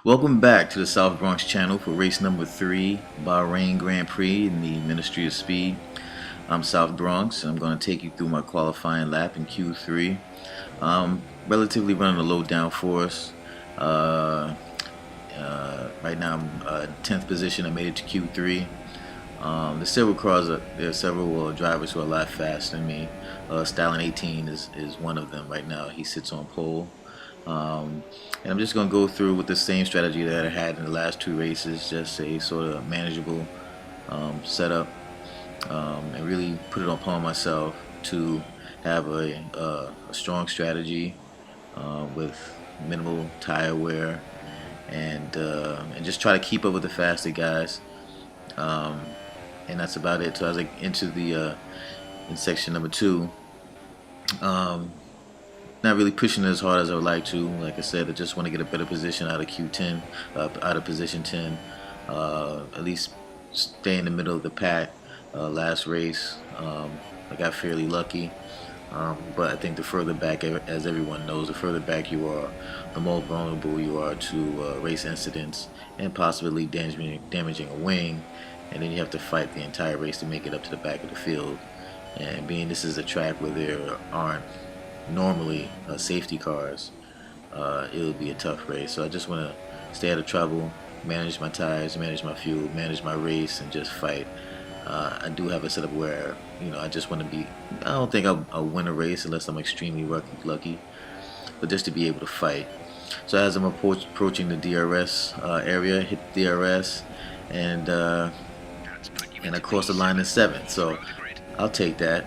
Welcome back to the South Bronx channel for race number 3, Bahrain Grand Prix in the Ministry of Speed. I'm South Bronx, and I'm going to take you through my qualifying lap in Q3. Relatively running a low downforce. Right now I'm 10th position. I made it to Q3. There's several cars, there are several drivers who are a lot faster than me. Stalin 18 is one of them right now. He sits on pole. And I'm just going to go through with the same strategy that I had in the last two races, just a sort of manageable setup, and really put it upon myself to have a strong strategy with minimal tire wear, and just try to keep up with the faster guys, and that's about it. So as I enter the in section number 2, not really pushing as hard as I would like to. Like I said, I just want to get a better position out of Q10, out of position 10, at least stay in the middle of the pack. Last race, I got fairly lucky, but I think the further back, as everyone knows, the further back you are, the more vulnerable you are to race incidents and possibly damaging a wing, and then you have to fight the entire race to make it up to the back of the field. And being this is a track where there aren't normally safety cars, it'll be a tough race. So I just want to stay out of trouble, manage my tires, manage my fuel, manage my race, and just fight. I do have a setup where, I just want to be, I don't think I'll win a race unless I'm extremely lucky, but just to be able to fight. So as I'm approaching the DRS area, hit the DRS, and I cross the line in 7th. So I'll take that.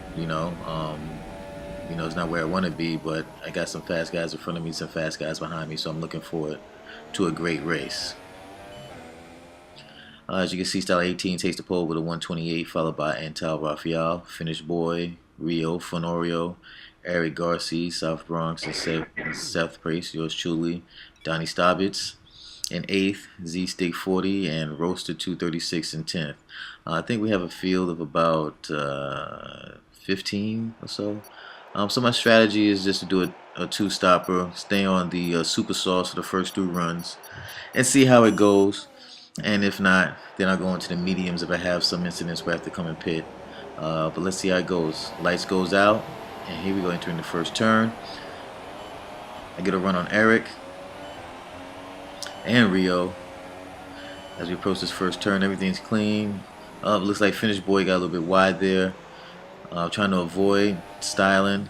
It's not where I want to be, but I got some fast guys in front of me, some fast guys behind me, so I'm looking forward to a great race. As you can see, Style 18 takes the pole with a 128, followed by Antal Rafael, Finish Boy, Rio, Fonorio, Eric Garcia, South Bronx, and Seth Prace, yours truly, Donnie Staubitz. In 8th, Z-Stick 40, and Roaster 236 in 10th. I think we have a field of about 15 or so. So my strategy is just to do a two-stopper, stay on the super sauce for the first 2 runs, and see how it goes. And if not, then I'll go into the mediums if I have some incidents where I have to come and pit. But let's see how it goes. Lights goes out, and here we go entering the first turn. I get a run on Eric and Rio. As we approach this first turn, everything's clean. Looks like Finish Boy got a little bit wide there. Trying to avoid styling,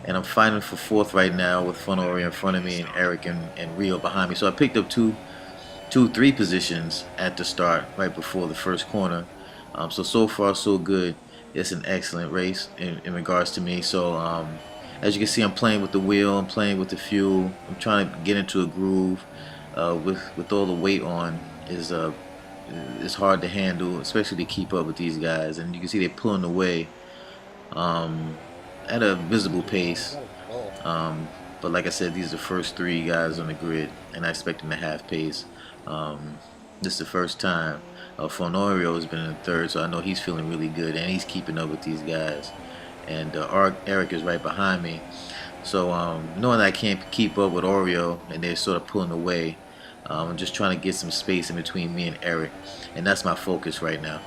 and I'm fighting for 4th right now with Fonorio in front of me and Eric and Rio behind me. So I picked up 3 positions at the start, right before the first corner. So far so good. It's an excellent race in regards to me. So as you can see, I'm playing with the wheel, I'm playing with the fuel, I'm trying to get into a groove. With all the weight on, is hard to handle, especially to keep up with these guys. And you can see they're pulling away at a visible pace. But like I said, these are the first 3 guys on the grid, and I expect them to have pace. This is the first time. Fonorio has been in 3rd, so I know he's feeling really good, and he's keeping up with these guys. And Eric is right behind me. So knowing that I can't keep up with Oreo and they're sort of pulling away, I'm just trying to get some space in between me and Eric, and that's my focus right now.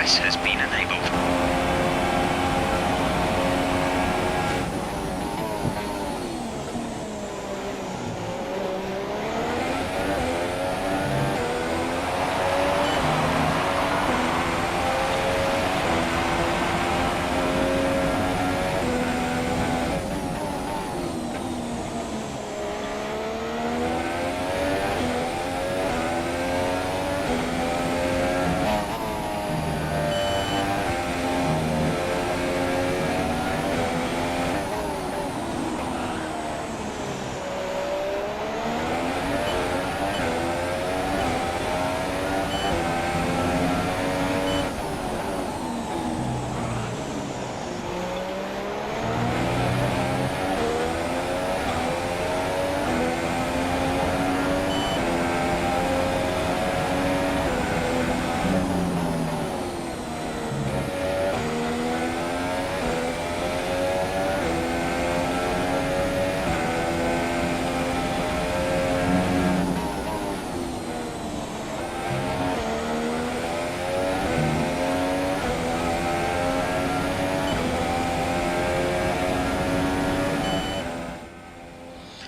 DRS has been enabled.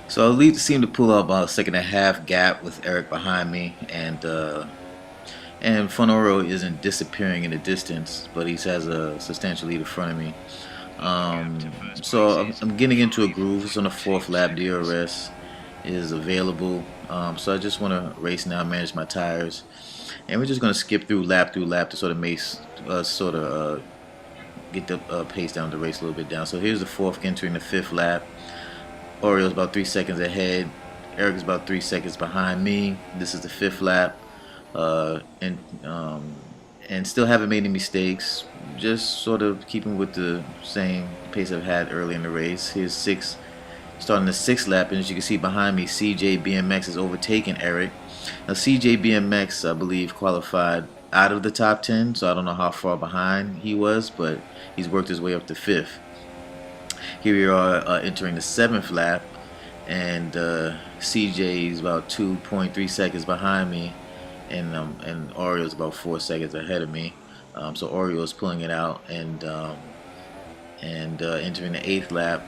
So I seem to pull up about a second and a half gap with Eric behind me, and Fonoro isn't disappearing in the distance, but he has a substantial lead in front of me. So I'm getting into a groove. It's on the 4th lap. DRS is available, so I just want to race now, manage my tires, and we're just going to skip through lap to sort of make get the pace down the race a little bit down. So here's the 4th entering the 5th lap. Oriole's about 3 seconds ahead. Eric is about 3 seconds behind me. This is the 5th lap, and still haven't made any mistakes. Just sort of keeping with the same pace I've had early in the race. Here's starting the 6th lap, and as you can see behind me, CJ BMX has overtaken Eric. Now CJ BMX, I believe, qualified out of the top 10, so I don't know how far behind he was, but he's worked his way up to 5th. Here we are entering the 7th lap, and CJ is about 2.3 seconds behind me, and Oreo is about 4 seconds ahead of me. So Oreo is pulling it out, and entering the 8th lap,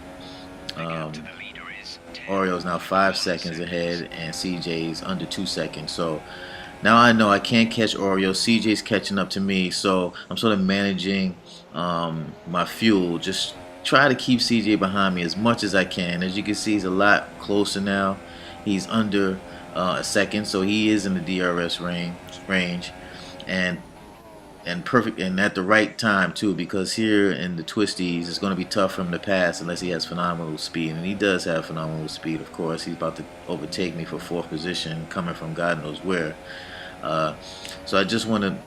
Oreo is now 5 seconds ahead, and CJ is under 2 seconds. So now I know I can't catch Oreo. CJ's catching up to me, so I'm sort of managing my fuel. Just try to keep CJ behind me as much as I can. As you can see, he's a lot closer now. He's under a second, so he is in the DRS range, and perfect, and at the right time too, because here in the twisties it's going to be tough for him to pass unless he has phenomenal speed, and he does have phenomenal speed. Of course, he's about to overtake me for 4th position, coming from God knows where. So I just want to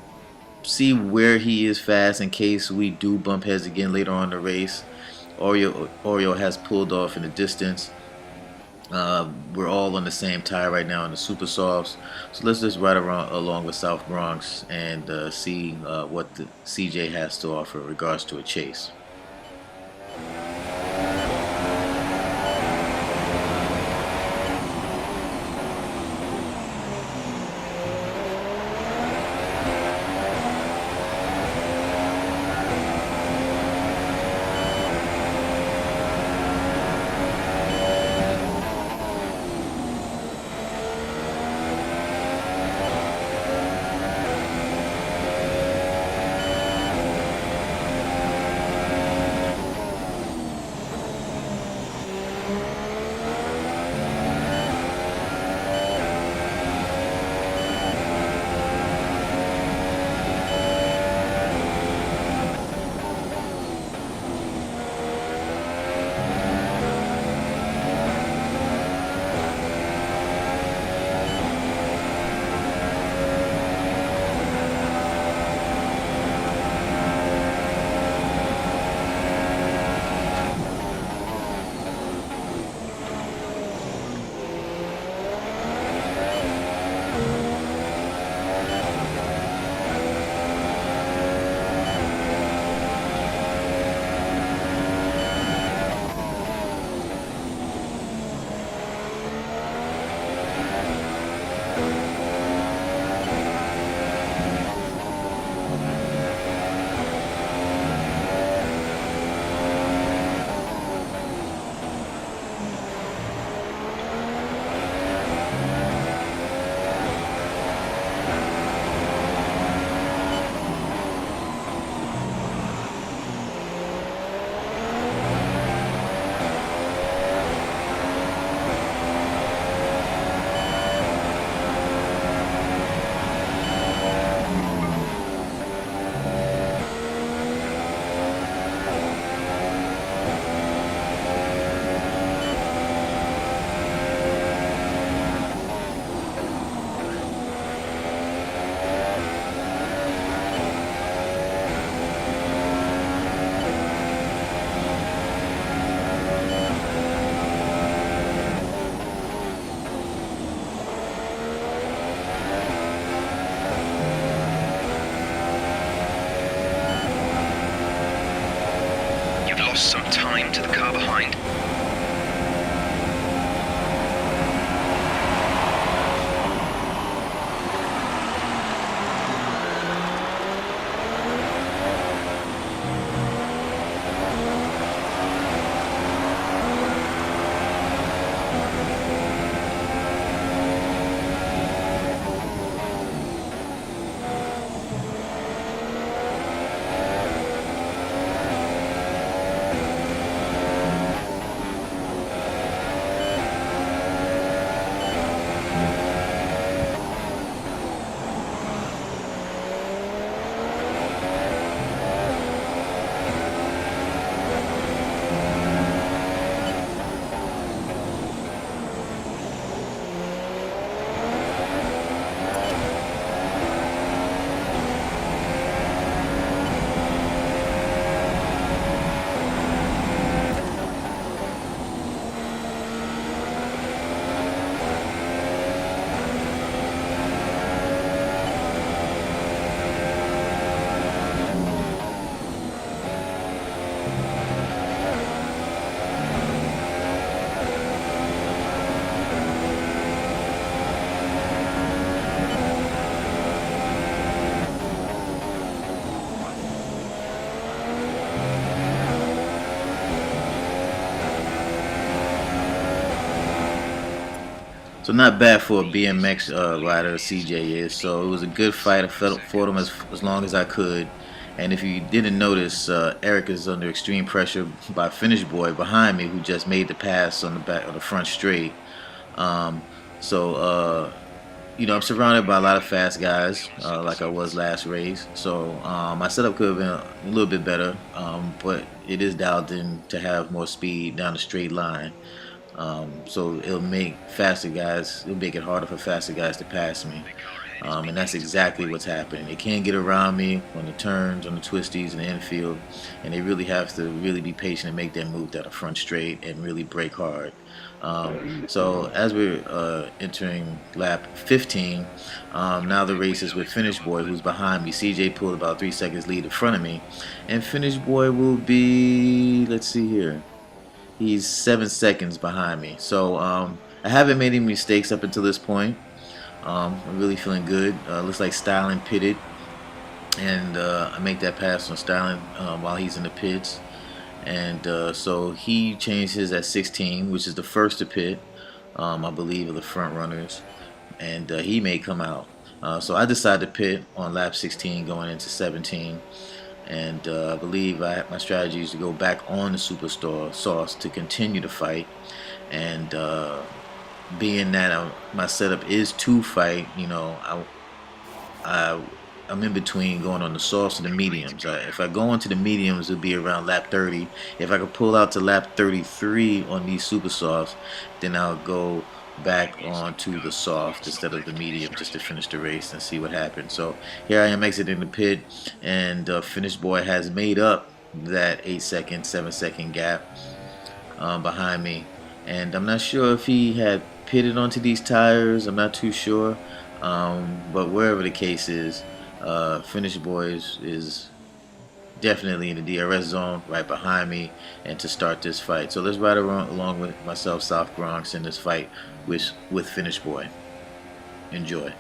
see where he is fast in case we do bump heads again later on in the race. Oreo has pulled off in the distance. We're all on the same tire right now in the super softs, so let's just ride along with South-BRONX and see what the CJ has to offer in regards to a chase. So not bad for a BMX rider, CJ is. So it was a good fight. I fought him as long as I could. And if you didn't notice, Eric is under extreme pressure by Finish Boy behind me, who just made the pass on the back of the front straight. Um, so you know, I'm surrounded by a lot of fast guys, like I was last race. So my setup could have been a little bit better, but it is dialed in to have more speed down the straight line. So it'll make faster guys. It'll make it harder for faster guys to pass me. And that's exactly what's happening. They can't get around me on the turns, on the twisties, in the infield, and they really have to really be patient and make that move down the front straight and really brake hard. So as we're entering lap 15, now the race is with Finish Boy, who's behind me. CJ pulled about 3 seconds lead in front of me, and Finish Boy will be, let's see here, he's 7 seconds behind me. So I haven't made any mistakes up until this point. I'm really feeling good. Looks like Styling pitted, and I make that pass on Styling while he's in the pits. And so he changed his at 16, which is the first to pit, I believe, of the front runners. And he may come out. So I decided to pit on lap 16 going into 17. And I believe my strategy is to go back on the Superstar sauce to continue the fight. And being that my setup is to fight, you know, I'm in between going on the softs and the mediums. If I go into the mediums, it'll be around lap 30. If I could pull out to lap 33 on these super softs, then I'll go back onto the soft instead of the medium just to finish the race and see what happens. So here I am exiting the pit, and Finish Boy has made up that 8-second, 7-second gap behind me. And I'm not sure if he had pitted onto these tires. I'm not too sure. But wherever the case is, Finish Boy is definitely in the DRS zone right behind me, and to start this fight. So let's ride along with myself, South-BRONX, in this fight with Finish Boy. Enjoy.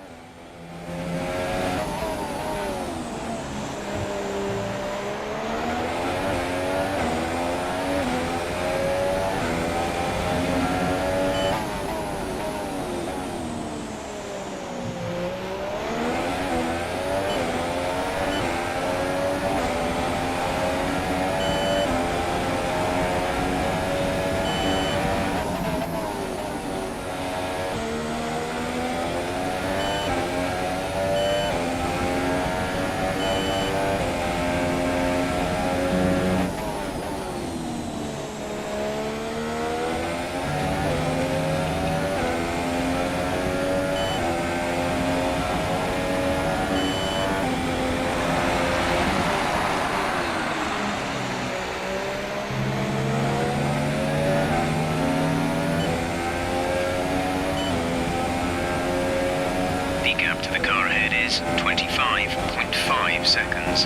The gap to the car ahead is 25.5 seconds.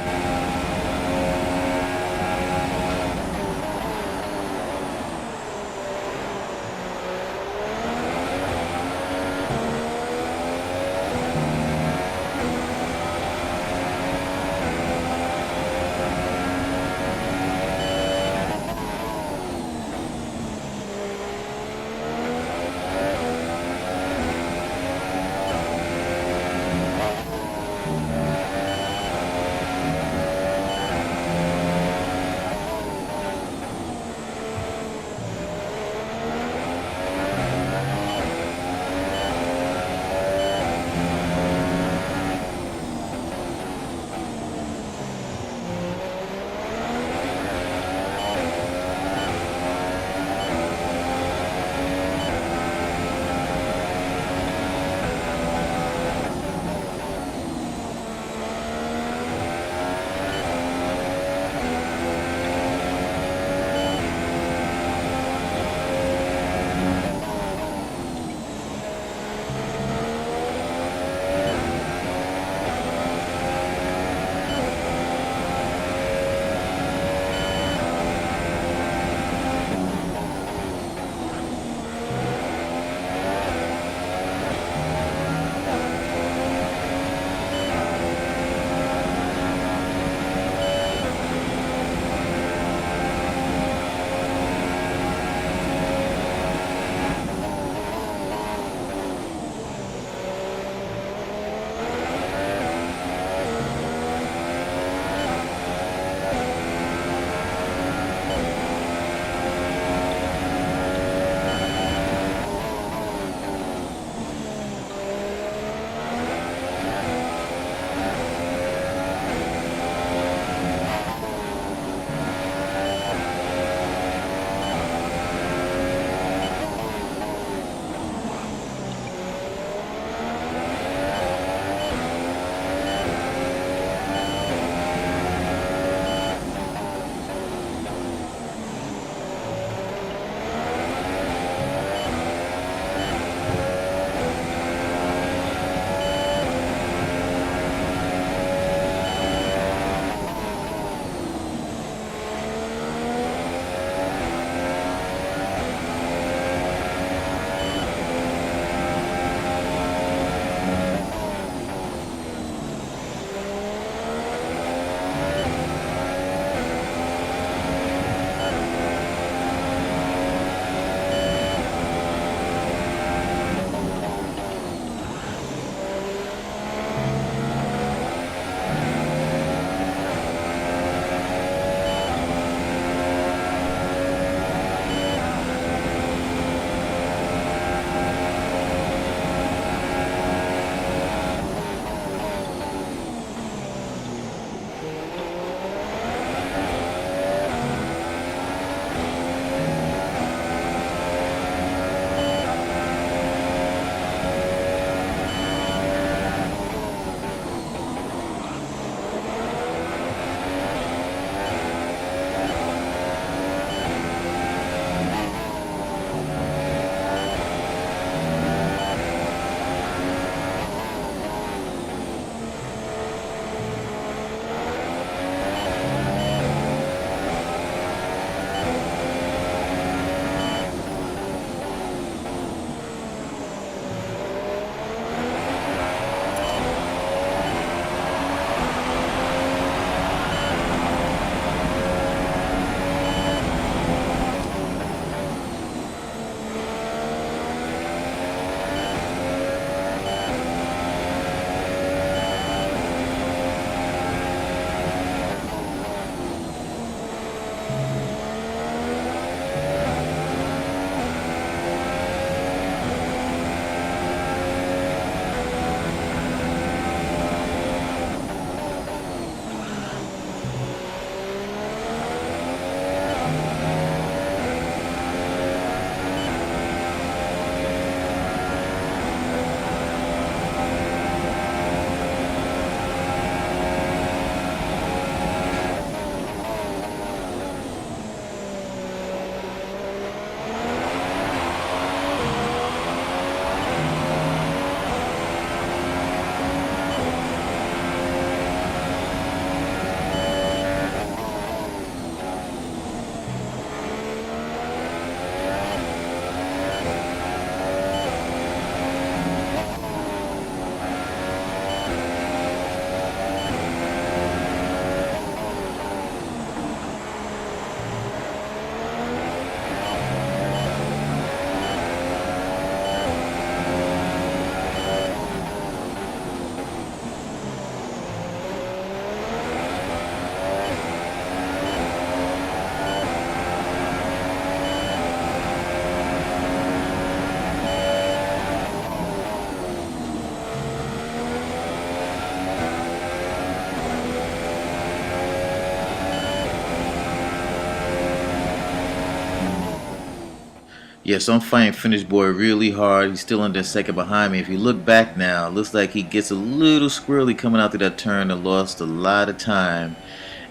Yeah, so I'm fighting Finish Boy really hard. He's still under a second behind me. If you look back now, it looks like he gets a little squirrely coming out to that turn and lost a lot of time.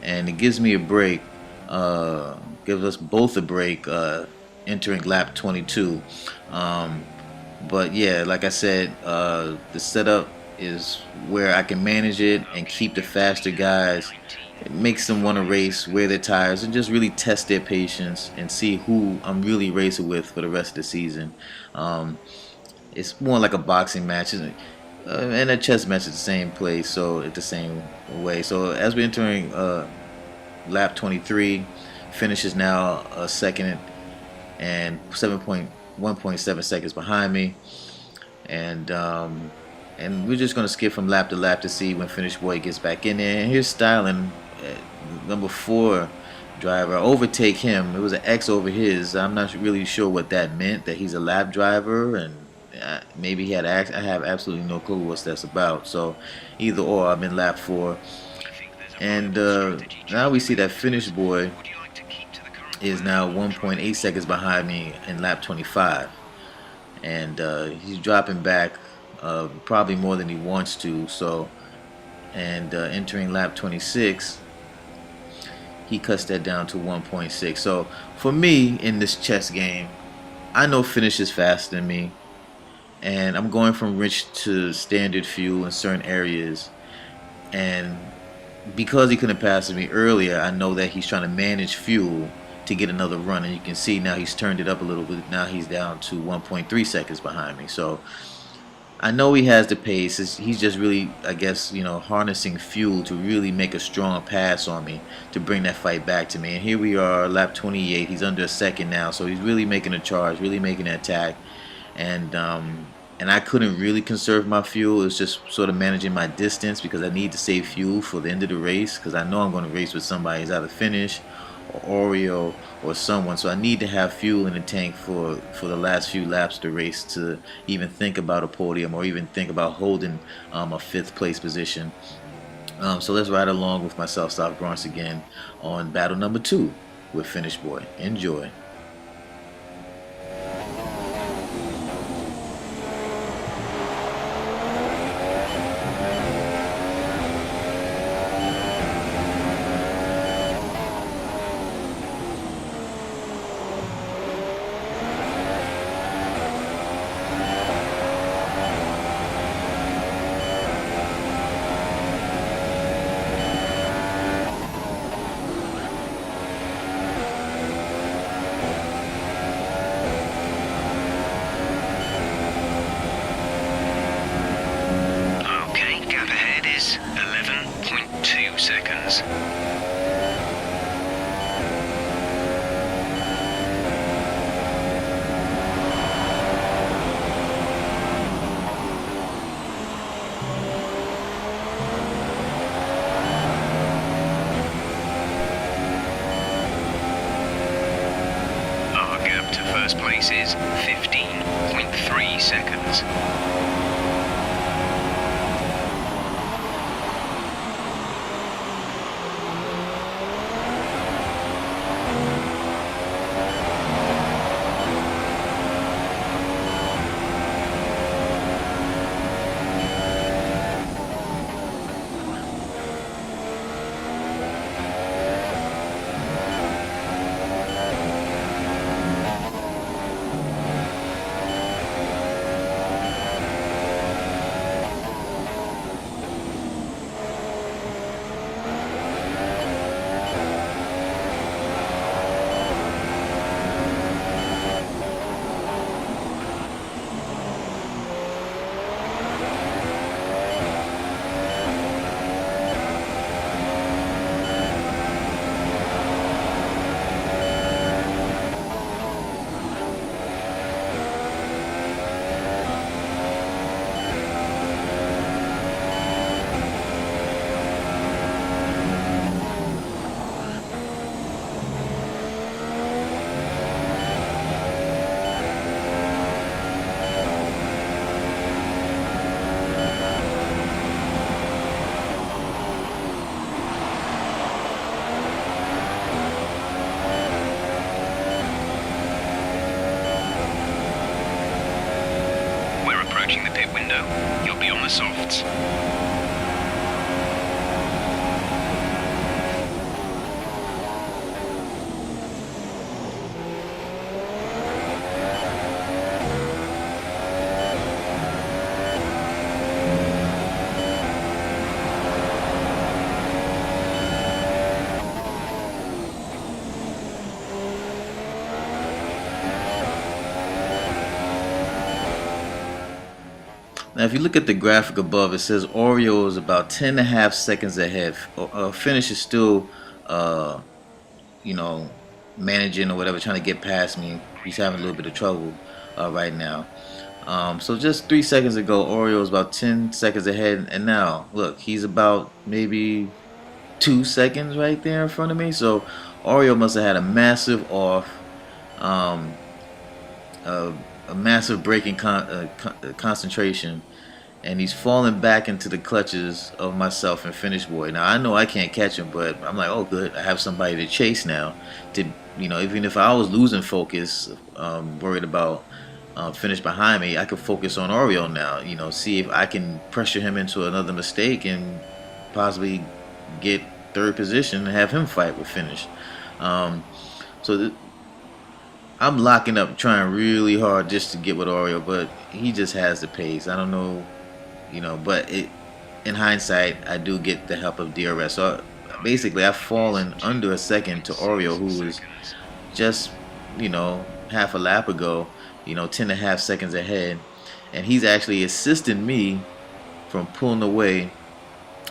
And it gives me a break. Gives us both a break entering lap 22. Um, but yeah, like I said, the setup is where I can manage it and keep the faster guys. It makes them want to race, wear their tires, and just really test their patience and see who I'm really racing with for the rest of the season. Um, it's more like a boxing match, and a chess match at the same place, so it's the same way. So as we're entering lap 23, finish is now a second and 1.7 seconds behind me, and we're just gonna skip from lap to lap to see when Finish Boy gets back in there. And here's Styling, number 4 driver. I overtake him. It was an X over his. I'm not really sure what that meant. That he's a lap driver, and maybe he had. I have absolutely no clue what that's about. So either or, I'm in lap 4, and now we see that Finish Boy is now 1.8 seconds behind me in lap 25, and he's dropping back probably more than he wants to. So, and entering lap 26, he cuts that down to 1.6. So for me in this chess game, I know Finish is faster than me, and I'm going from rich to standard fuel in certain areas, and because he couldn't pass me earlier, I know that he's trying to manage fuel to get another run, and you can see now he's turned it up a little bit. Now he's down to 1.3 seconds behind me. So I know he has the pace. He's just really, I guess, harnessing fuel to really make a strong pass on me to bring that fight back to me. And here we are, lap 28. He's under a second now, so he's really making a charge, really making an attack. And I couldn't really conserve my fuel. It was just sort of managing my distance because I need to save fuel for the end of the race, because I know I'm going to race with somebody who's either Finish or Oreo or someone. So I need to have fuel in the tank for the last few laps of the race to even think about a podium or even think about holding a 5th place position. So let's ride along with myself, South-BRONX, again on battle number 2 with Finish Boy. Enjoy. Okay, gap ahead is 11.2 seconds. Our gap to first place is 15.3 seconds. window. You'll be on the softs. Now, if you look at the graphic above, it says Oreo is about 10.5 seconds ahead. Finish is still, you know, managing or whatever, trying to get past me. He's having a little bit of trouble right now. So just 3 seconds ago, Oreo was about 10 seconds ahead, and now look, he's about maybe 2 seconds right there in front of me. So Oreo must have had a massive off. A massive breaking concentration, and he's falling back into the clutches of myself and Finish Boy. Now I know I can't catch him, but I'm like, oh good, I have somebody to chase now. To, you know, even if I was losing focus, worried about Finish behind me, I could focus on Oreo now. You know, see if I can pressure him into another mistake and possibly get third position and have him fight with Finish. So I'm locking up, trying really hard just to get with Oreo, but he just has the pace. I don't know, you know, but in hindsight, I do get the help of DRS. So basically, I've fallen under a second to Oreo, who was just, you know, half a lap ago, you know, 10.5 seconds ahead, and he's actually assisting me from pulling away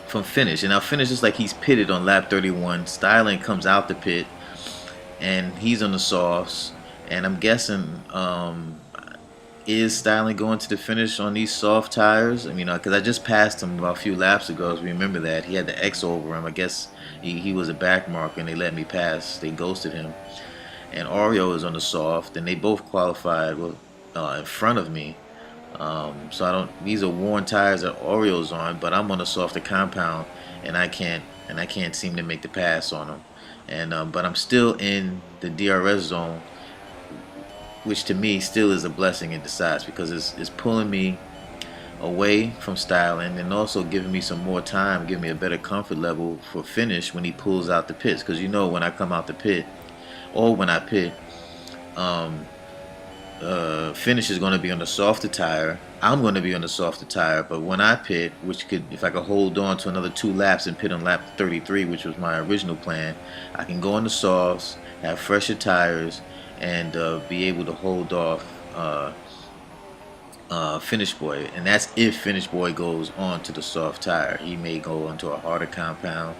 from Finish. And now Finish is like he's pitted on lap 31. Styling comes out the pit, and he's on the softs. And I'm guessing, is Styling going to the finish on these soft tires? I mean, because I just passed him about a few laps ago. As we remember that he had the X over him. I guess he was a back marker, and they let me pass. They ghosted him. And Oreo is on the soft, and they both qualified in front of me. So I don't. These are worn tires that Oreo's on, but I'm on the softer compound, and I can't seem to make the pass on them. And but I'm still in the DRS zone, which to me still is a blessing in disguise, because it's pulling me away from Styling and also giving me some more time, giving me a better comfort level for Finish when he pulls out the pits. Because you know, when I come out the pit or when I pit, Finish is going to be on the softer tire. I'm going to be on the softer tire, but when I pit, which could, if I could hold on to another 2 laps and pit on lap 33, which was my original plan, I can go on the softs, have fresher tires, and be able to hold off Finish Boy. And that's if Finish Boy goes on to the soft tire. He may go onto a harder compound.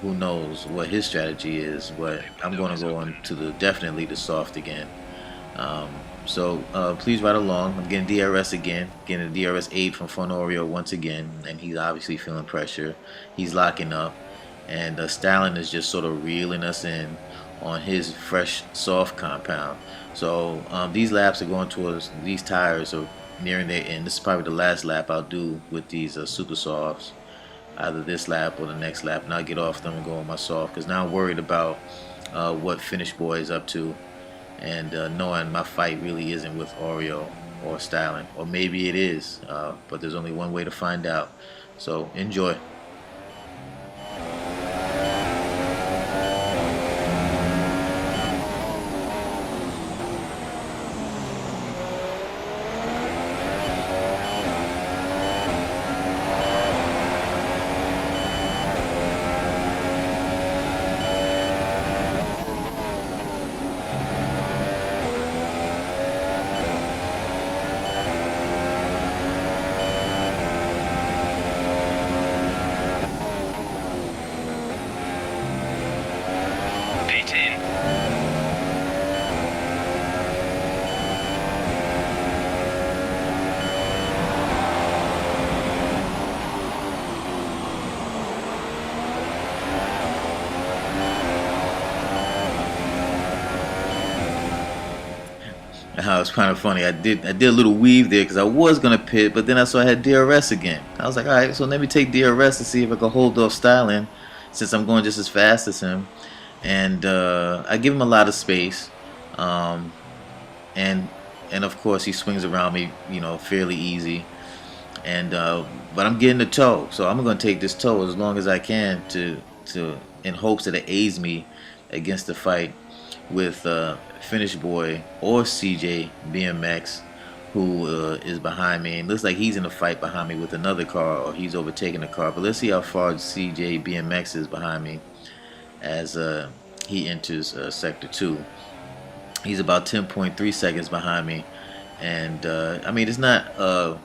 Who knows what his strategy is, but I'm going to go on to definitely the soft again. So please ride along. I'm getting DRS again, getting a DRS 8 from Fun Oreo once again, and he's obviously feeling pressure. He's locking up, and Styling is just sort of reeling us in on his fresh soft compound. So these laps are going towards, these tires are nearing their end. This is probably the last lap I'll do with these super softs, either this lap or the next lap, and I'll get off them and go on my soft, because now I'm worried about what Finish Boy is up to, and knowing my fight really isn't with Oreo or Styling, or maybe it is, but there's only one way to find out. So enjoy. It's kind of funny. I did a little weave there because I was gonna pit, but then I saw I had DRS again. I was like, all right, so let me take DRS to see if I can hold off Styling, since I'm going just as fast as him. And I give him a lot of space, and and of course he swings around me, you know, fairly easy. And but I'm getting the toe, so I'm gonna take this toe as long as I can to in hopes that it aids me against the fight with Finish Boy or CJ BMX, who is behind me. And looks like he's in a fight behind me with another car, or he's overtaking the car. But let's see how far CJ BMX is behind me as he enters Sector 2. He's about 10.3 seconds behind me. And I mean, it's not a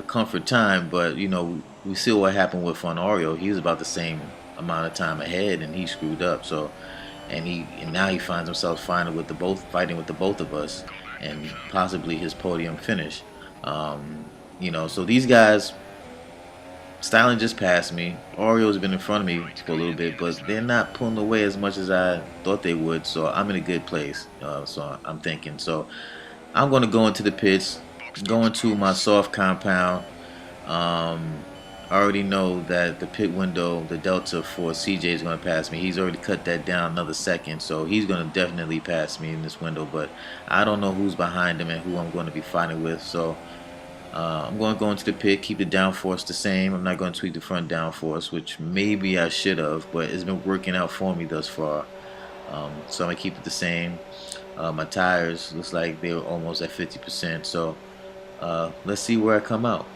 comfort time, but you know, we see what happened with Fonario. He was about the same amount of time ahead, and he screwed up. So, and now he finds himself fighting with the both of us, and possibly his podium finish. You know, so these guys, Styling just passed me. Oreo's been in front of me for a little bit, but they're not pulling away as much as I thought they would. So I'm in a good place. So I'm thinking. So I'm going to go into the pits, go into my soft compound. I already know that the pit window, the delta for CJ is going to pass me. He's already cut that down another second, so he's going to definitely pass me in this window. But I don't know who's behind him and who I'm going to be fighting with. So I'm going to go into the pit, keep the downforce the same. I'm not going to tweak the front downforce, which maybe I should have, but it's been working out for me thus far. So I'm going to keep it the same. My tires, looks like they were almost at 50%. So let's see where I come out.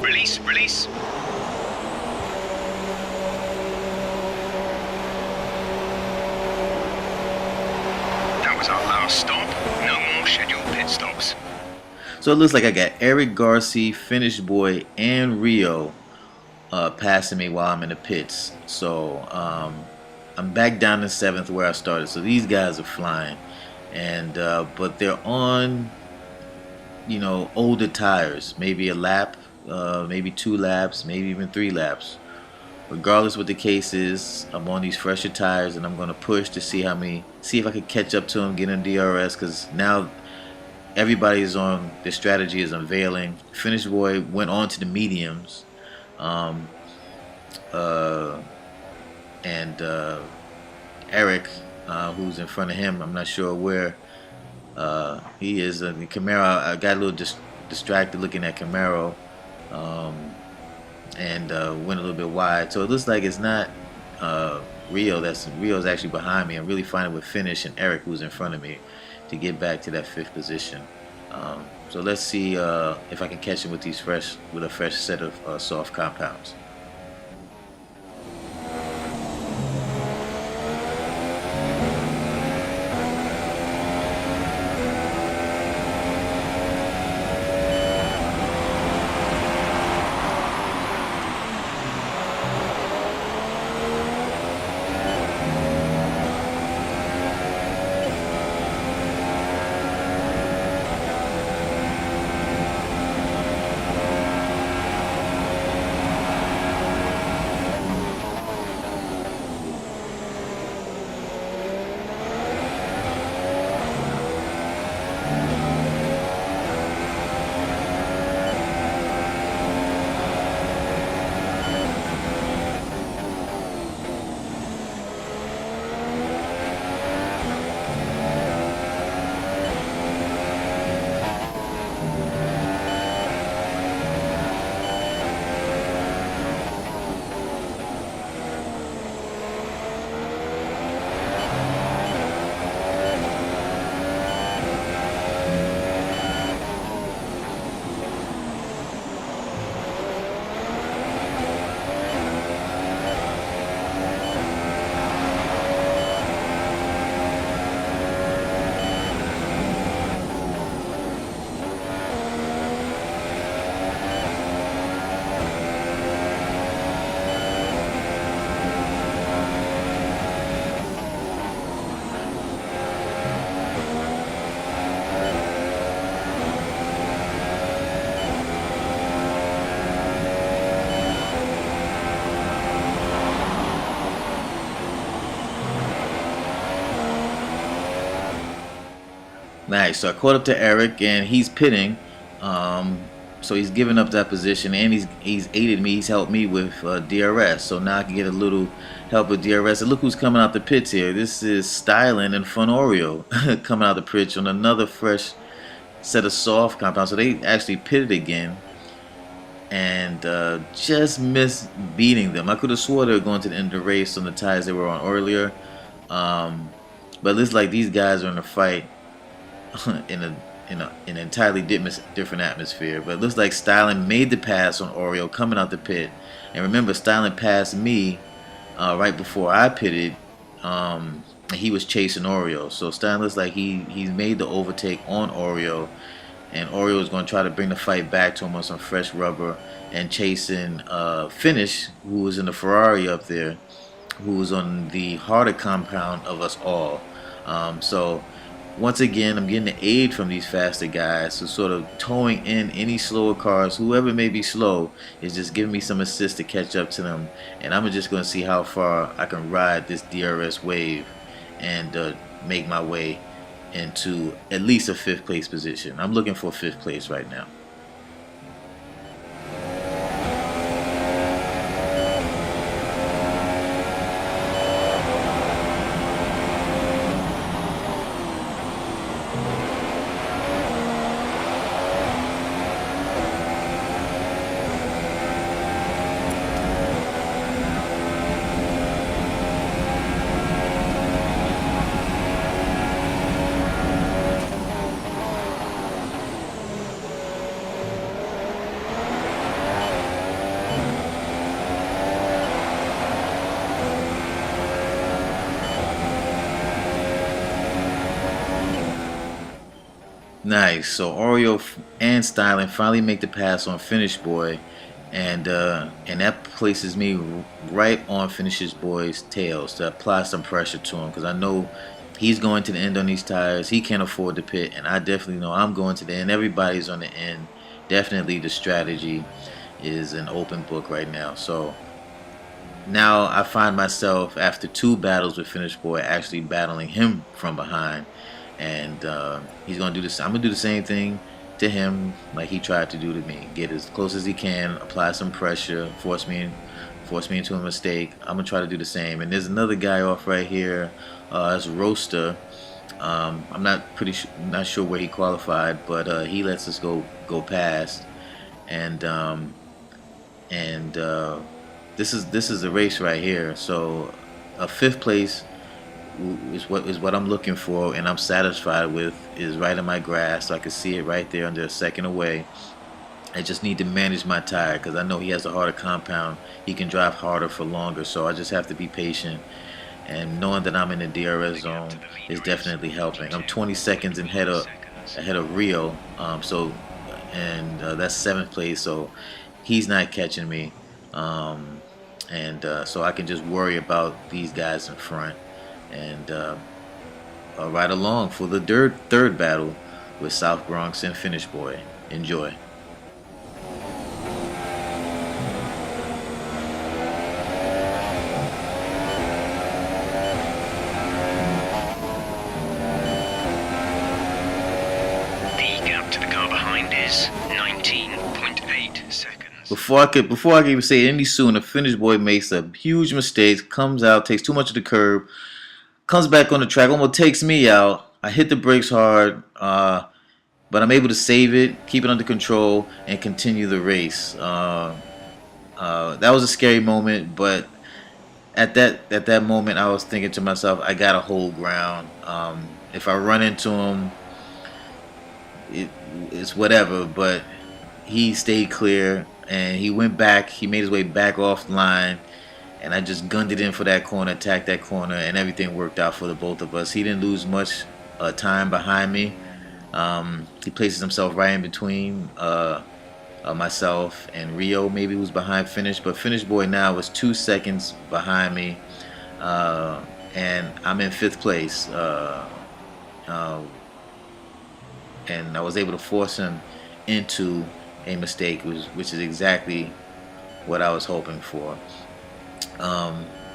Release. That was our last stop. No more scheduled pit stops. So it looks like I got Eric Garcia, Finish Boy, and Rio passing me while I'm in the pits. So I'm back down in 7th where I started. So these guys are flying, and but they're on, you know, older tires. Maybe a lap, maybe 2 laps, maybe even 3 laps. Regardless what the case is, I'm on these fresher tires, and I'm gonna push to see if I can catch up to them, get in DRS, because now everybody's on. Their strategy is unveiling. Finish Boy went on to the mediums, and Eric, who's in front of him, I'm not sure where he is. Camaro, I got a little distracted looking at Camaro, and went a little bit wide. So it looks like it's not Rio. Rio's actually behind me. I'm really fighting with Finish and Eric, who's in front of me, to get back to that 5th position. So let's see if I can catch him with a fresh set of soft compounds. Nice. So I caught up to Eric, and he's pitting. So he's given up that position, and he's aided me. He's helped me with DRS. So now I can get a little help with DRS. And look who's coming out the pits here. This is Styling and Fun Oreo coming out the pits on another fresh set of soft compounds. So they actually pitted again and just missed beating them. I could have swore they were going to the end of the race on the tires they were on earlier. But it looks like these guys are in a fight in an entirely different atmosphere. But it looks like Styling made the pass on Oreo coming out the pit. And remember, Styling passed me right before I pitted. And he was chasing Oreo. So Styling looks like he's made the overtake on Oreo. And Oreo is going to try to bring the fight back to him on some fresh rubber and chasing Finish, who was in the Ferrari up there, who was on the harder compound of us all. So once again, I'm getting the aid from these faster guys, so sort of towing in any slower cars. Whoever may be slow is just giving me some assist to catch up to them, and I'm just going to see how far I can ride this DRS wave and make my way into at least a 5th place position. I'm looking for 5th place right now. Nice. So Oreo and Styling finally make the pass on Finish Boy, and that places me right on Finish's Boy's tails to apply some pressure to him, because I know he's going to the end on these tires. He can't afford to pit, and I definitely know I'm going to the end. Everybody's on the end. Definitely the strategy is an open book right now. So now I find myself, after 2 battles with Finish Boy, actually battling him from behind. And he's gonna do this. I'm gonna do the same thing to him like he tried to do to me. Get as close as he can, apply some pressure, force me into a mistake. I'm gonna try to do the same. And there's another guy off right here. It's Roaster. I'm not sure where he qualified, but he lets us go past. And this is the race right here. So a 5th place is what I'm looking for, and I'm satisfied with, is right in my grasp. So I can see it right there under a second away. I just need to manage my tire, because I know he has a harder compound. He can drive harder for longer, so I just have to be patient. And knowing that I'm in the DRS zone is definitely helping. I'm 20 seconds ahead of Rio, so that's 7th place. So he's not catching me, so I can just worry about these guys in front. And ride along for the third battle with SOUTH-BRONX and Finish Boy. Enjoy. The gap to the car behind is 19.8 seconds. Before I can even say it any sooner, Finish Boy makes a huge mistake, comes out, takes too much of the curb, comes back on the track, almost takes me out. I hit the brakes hard, but I'm able to save it, keep it under control, and continue the race. That was a scary moment, but at that moment, I was thinking to myself, I gotta hold ground. If I run into him, it's whatever. But he stayed clear, and he went back. He made his way back off the line. And I just gunned it in for that corner, attacked that corner, and everything worked out for the both of us. He didn't lose much time behind me. He places himself right in between myself and Rio, maybe, who's behind Finish. But Finish Boy now was 2 seconds behind me, and I'm in 5th place. And I was able to force him into a mistake, which is exactly what I was hoping for.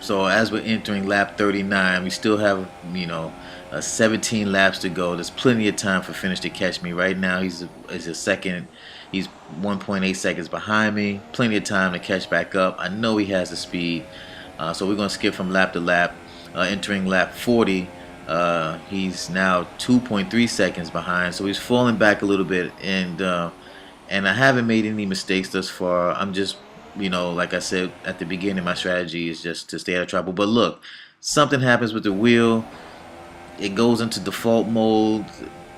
So as we're entering lap 39, we still have 17 laps to go. There's plenty of time for Finish to catch me. Right now he's a second He's 1.8 seconds behind me. Plenty of time to catch back up. I know he has the speed. So we're going to skip from lap to lap. Entering lap 40, he's now 2.3 seconds behind. So he's falling back a little bit. And I haven't made any mistakes thus far. I'm just, like I said at the beginning, my strategy is just to stay out of trouble. But look, something happens with the wheel. It goes into default mode.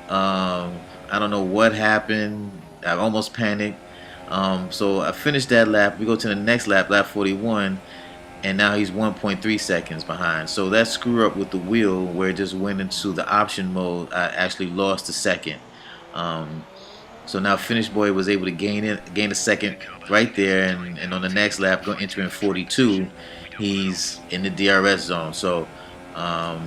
I don't know what happened. I almost panicked. So I finished that lap. We go to the next lap, lap 41, and now he's 1.3 seconds behind. So that screw up with the wheel where it just went into the option mode. I actually lost a second. So now Finish Boy was able to gain a second right there, and on the next lap, going entering 42, he's in the DRS zone. So, I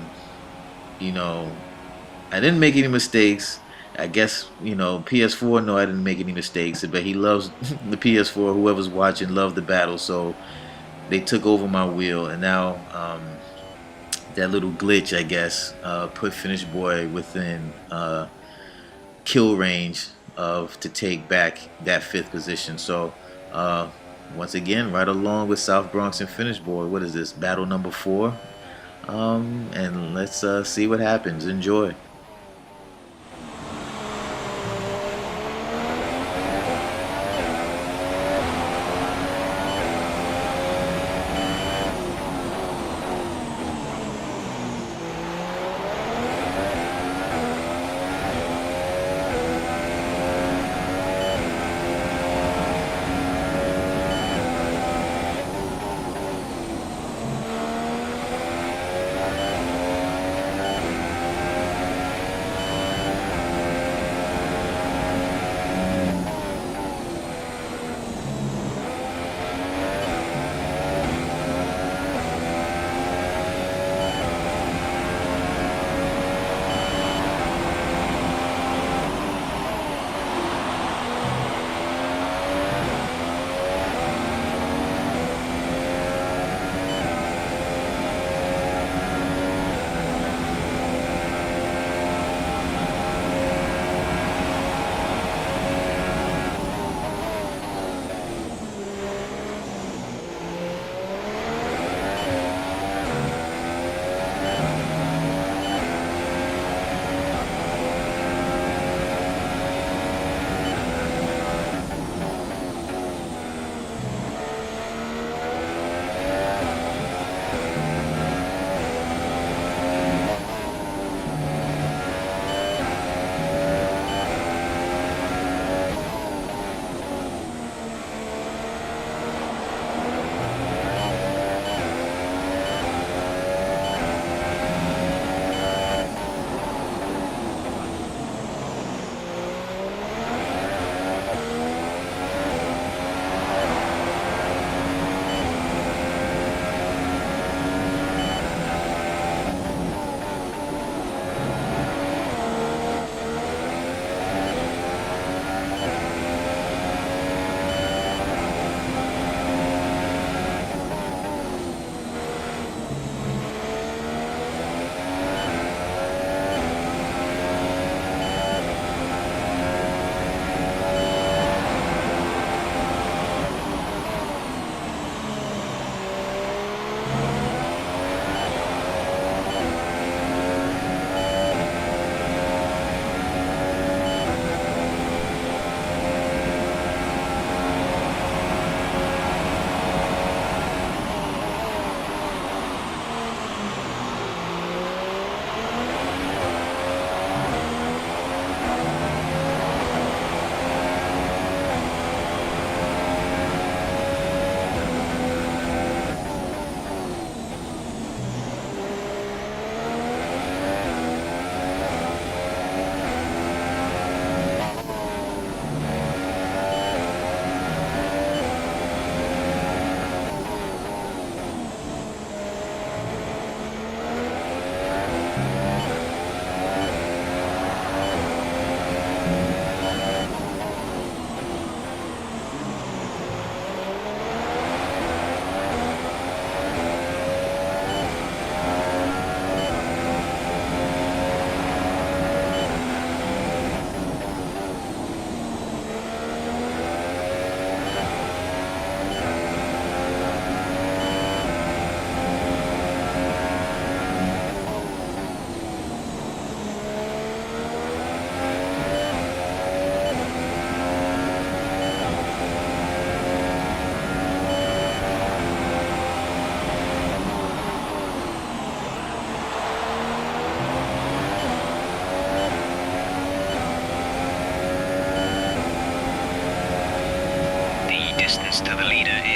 didn't make any mistakes. I guess, PS4, no, I didn't make any mistakes. But he loves the PS4. Whoever's watching loved the battle. So they took over my wheel. And now that little glitch, I guess, put Finish Boy within kill range to take back that 5th position. So once again, right along with South-BRONX and Finish Boy. What is this? Battle number 4. And let's see what happens. Enjoy.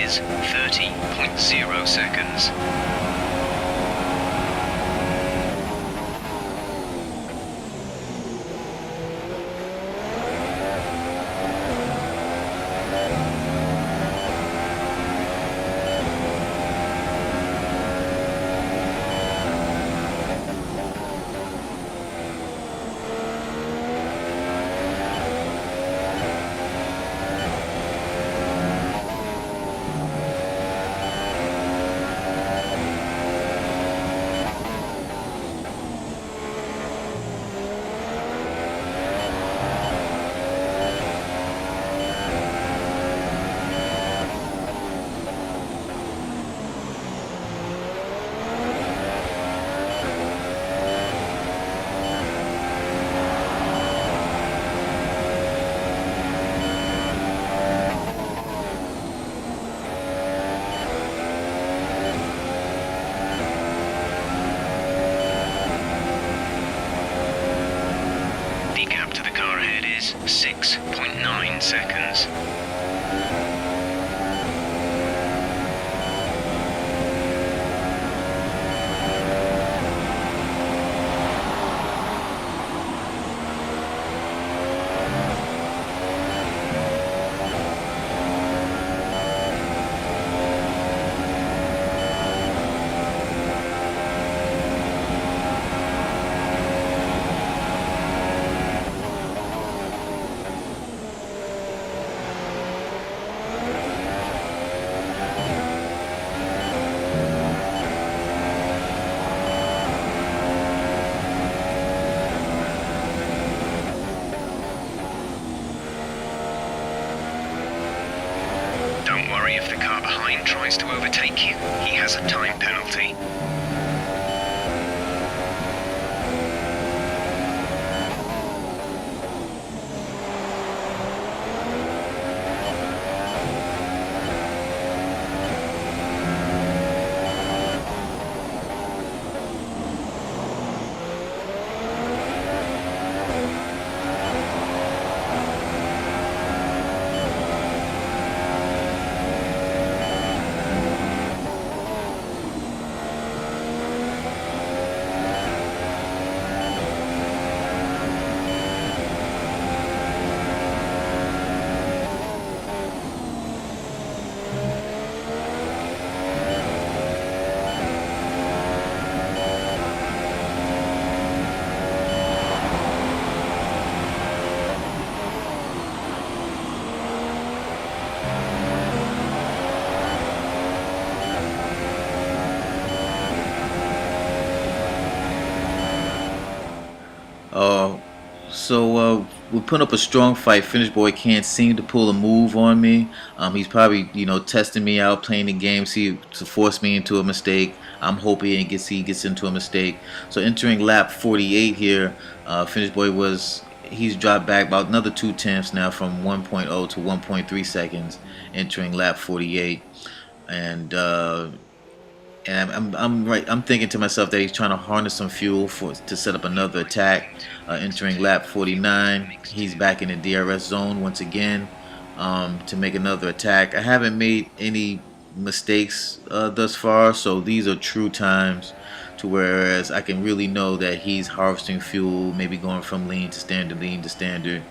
is 30.0 seconds. The gap to the car ahead is 6.9 seconds. Don't worry if the car behind tries to overtake you. He has a time penalty. We're putting up a strong fight. Finish Boy can't seem to pull a move on me. He's probably, testing me out, playing the game, see to force me into a mistake. I'm hoping he gets into a mistake. So entering lap 48 here, Finish Boy he's dropped back about another 2/10 now from 1.0 to 1.3 seconds entering lap 48, and I'm thinking to myself that he's trying to harness some fuel to set up another attack. Entering lap 49, he's back in the DRS zone once again to make another attack. I haven't made any mistakes thus far, so these are true times to whereas I can really know that he's harvesting fuel, maybe going from lean to standard,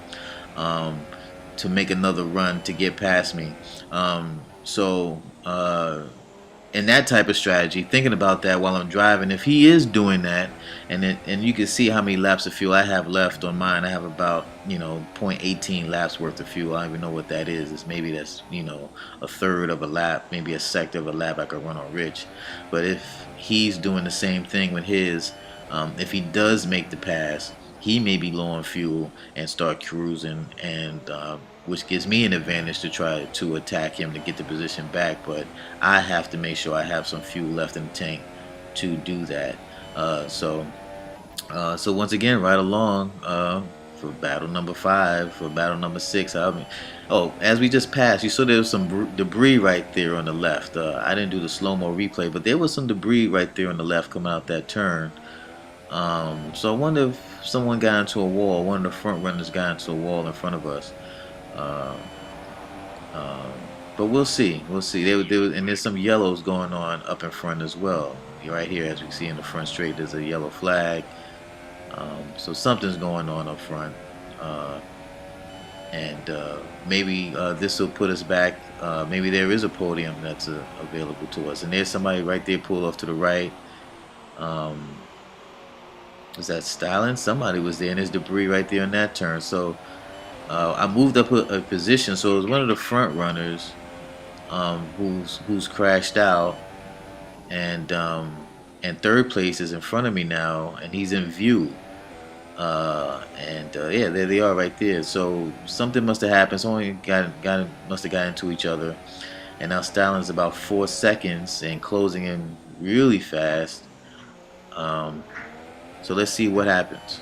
to make another run to get past me. In that type of strategy, thinking about that while I'm driving, if he is doing that, and you can see how many laps of fuel I have left on mine. I have about 0.18 laps worth of fuel. I don't even know what that is. That's a third of a lap, maybe a sector of a lap I could run on Rich. But if he's doing the same thing with his, if he does make the pass, he may be low on fuel and start cruising, and which gives me an advantage to try to attack him to get the position back. But I have to make sure I have some fuel left in the tank to do that. So once again, right along for battle number 5, for battle number 6. As we just passed, you saw there was some debris right there on the left. I didn't do the slow-mo replay, but there was some debris right there on the left coming out that turn. So I wonder if someone got into a wall. One of the front runners got into a wall in front of us. but we'll see. We'll see. And there's some yellows going on up in front as well. Right here, as we see in the front straight, there's a yellow flag. So something's going on up front. And maybe this will put us back. Maybe there is a podium that's available to us. And there's somebody right there pulled off to the right. Was that Styling? Somebody was there, and there's debris right there in that turn. So I moved up a position. So it was one of the front runners who's crashed out, and third place is in front of me now, and he's in view. Yeah, there they are right there. So something must have happened. Someone must have got into each other, and now Stalling's about 4 seconds and closing in really fast. So let's see what happens.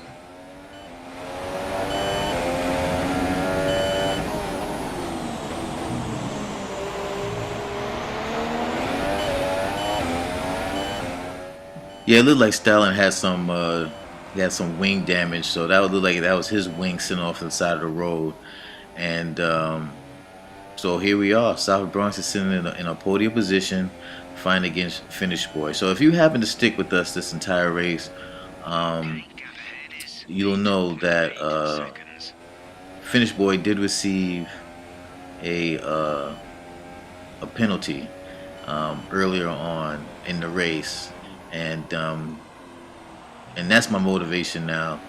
Yeah, it looked like Stalin had some wing damage, so that would look like that was his wing sitting off to the side of the road. And so here we are. South-BRONX is sitting in a podium position, fighting against Finish Boy. So if you happen to stick with us this entire race, you'll know that Finish Boy did receive a penalty earlier on in the race. And that's my motivation now,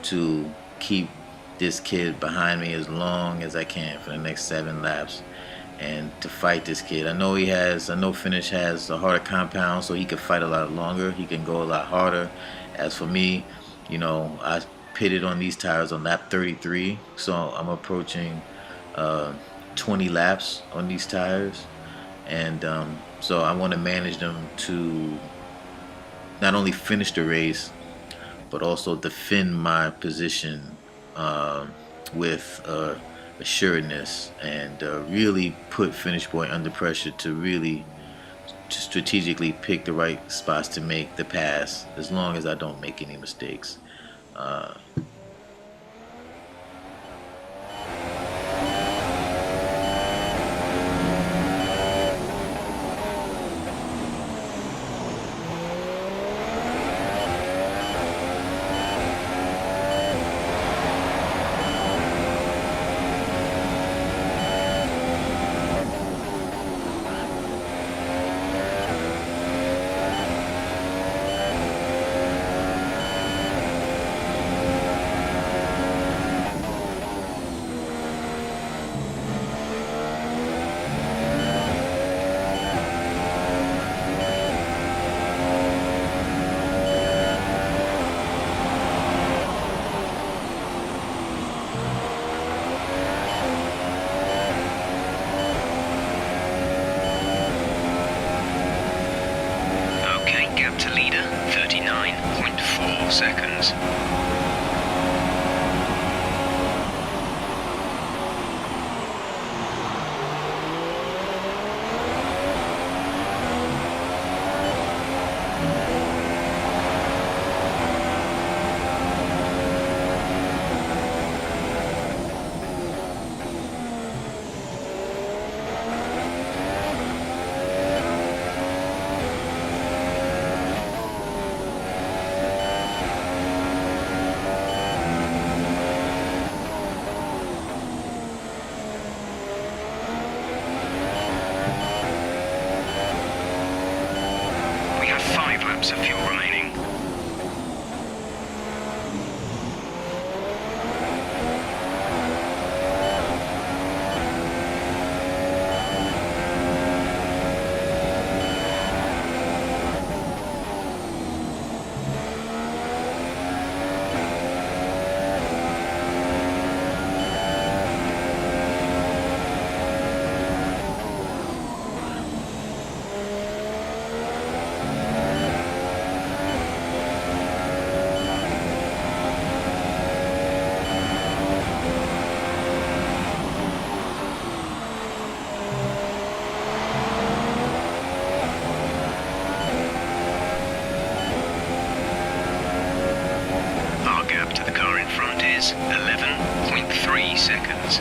to keep this kid behind me as long as I can for the next 7 laps, and to fight this kid. I know Finish has a harder compound, so he can fight a lot longer. He can go a lot harder. As for me, I pitted on these tires on lap 33, so I'm approaching 20 laps on these tires, and so I want to manage them to not only finish the race, but also defend my position with assuredness, and really put Finish Boy under pressure to really strategically pick the right spots to make the pass, as long as I don't make any mistakes. Seconds. Of fuel remaining. Is 11.3 seconds.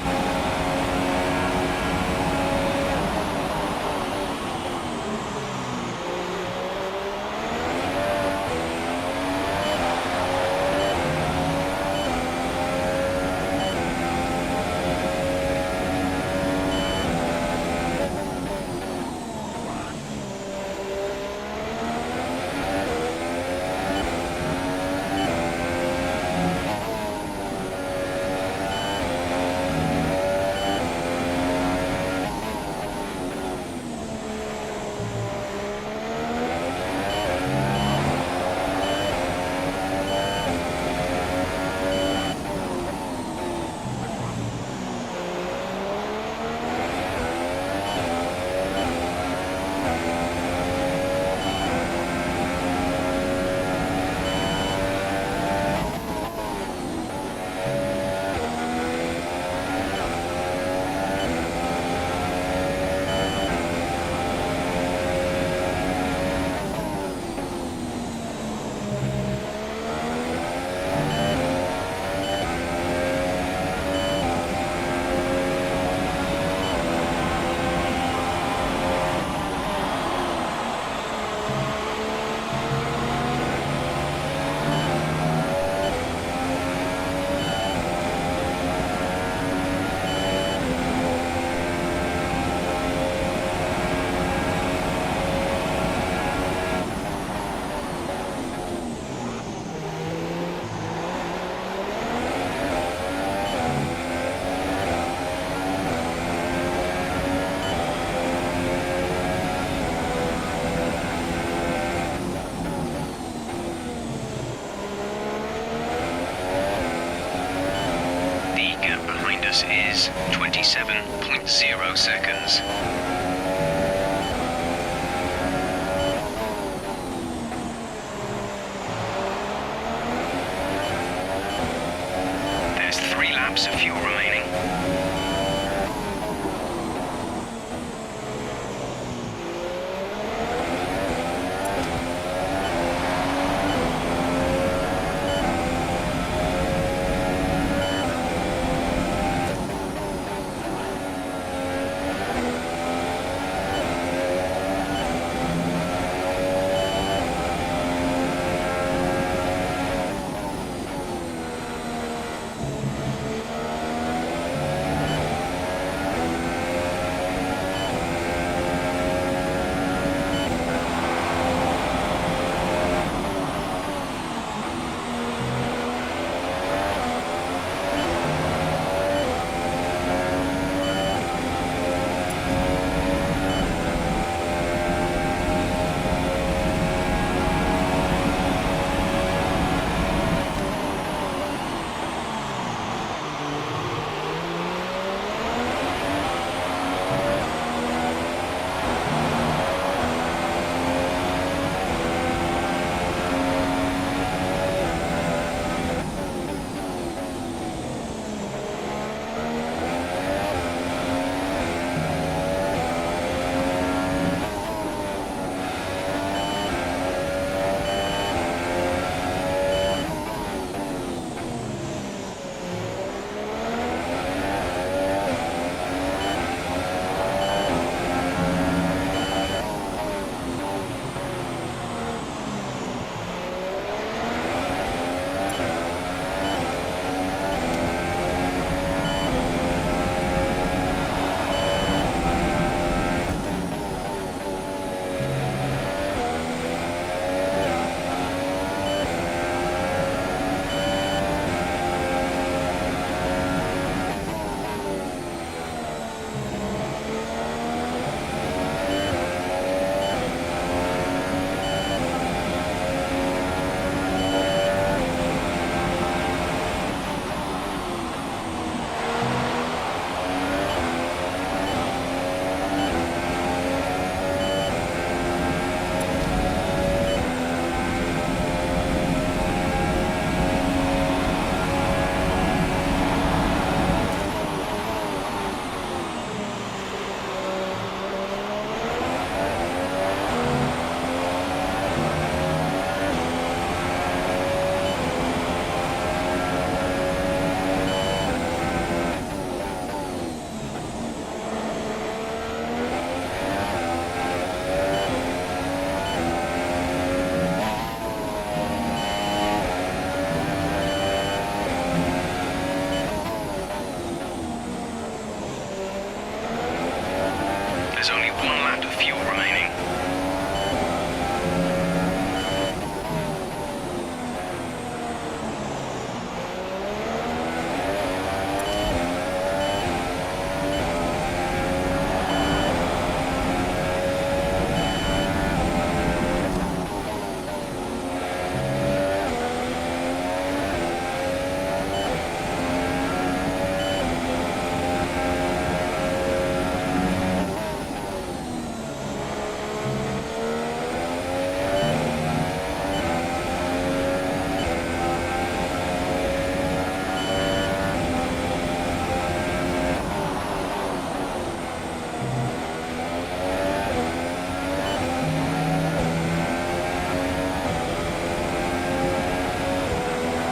race is 27.0 seconds. There's 3 laps of fuel remaining. There's only 1 lap of fuel remaining.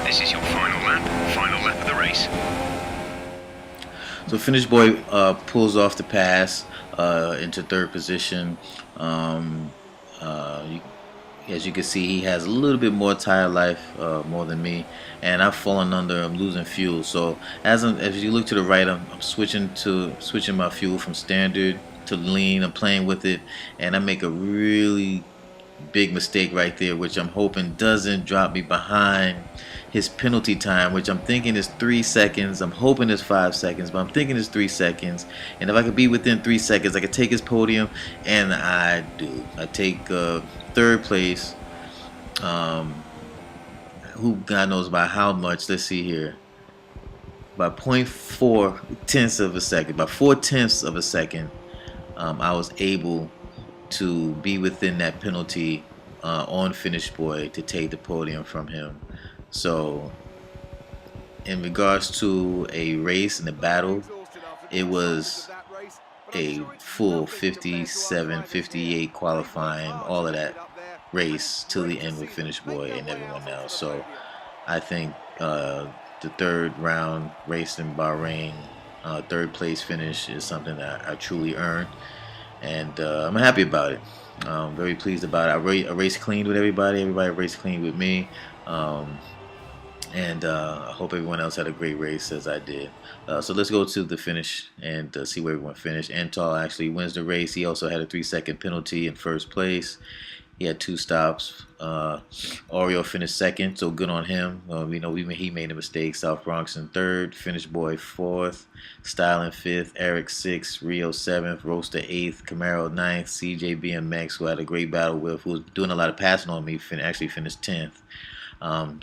This is your final lap of the race. So Finish Boy pulls off the pass into 3rd position. As you can see, he has a little bit more tire life, more than me, and I've fallen under. I'm losing fuel. So as you look to the right, I'm switching my fuel from standard to lean. I'm playing with it, and I make a really big mistake right there, which I'm hoping doesn't drop me behind his penalty time, which I'm thinking is 3 seconds. I'm hoping it's 5 seconds, but I'm thinking it's 3 seconds. And if I could be within 3 seconds, I could take his podium, and I do. I take 3rd place. Who God knows by how much? Let's see here. by 0.4 tenths of a second, by 4 tenths of a second, I was able to be within that penalty on Finish Boy to take the podium from him. So in regards to a race and a battle, it was a full 57, 58 qualifying, all of that race till the end with Finish Boy and everyone else. So I think the third round race in Bahrain, third place finish is something that I truly earned, and I'm happy about it. Very pleased about it. I raced clean with everybody. Everybody raced clean with me. Um, and I hope everyone else had a great race as I did. So let's go to the finish and see where everyone finished. Antal actually wins the race. He also had a 3-second penalty in first place. He had 2 stops. Oreo finished second, so good on him. We know he made a mistake. South-BRONX in third. Finish Boy fourth. Style in fifth. Eric sixth. Rio seventh. Roaster eighth. Camaro ninth. CJ BMX, who had a great battle with, who was doing a lot of passing on me, actually finished 10th.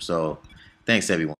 So thanks everyone.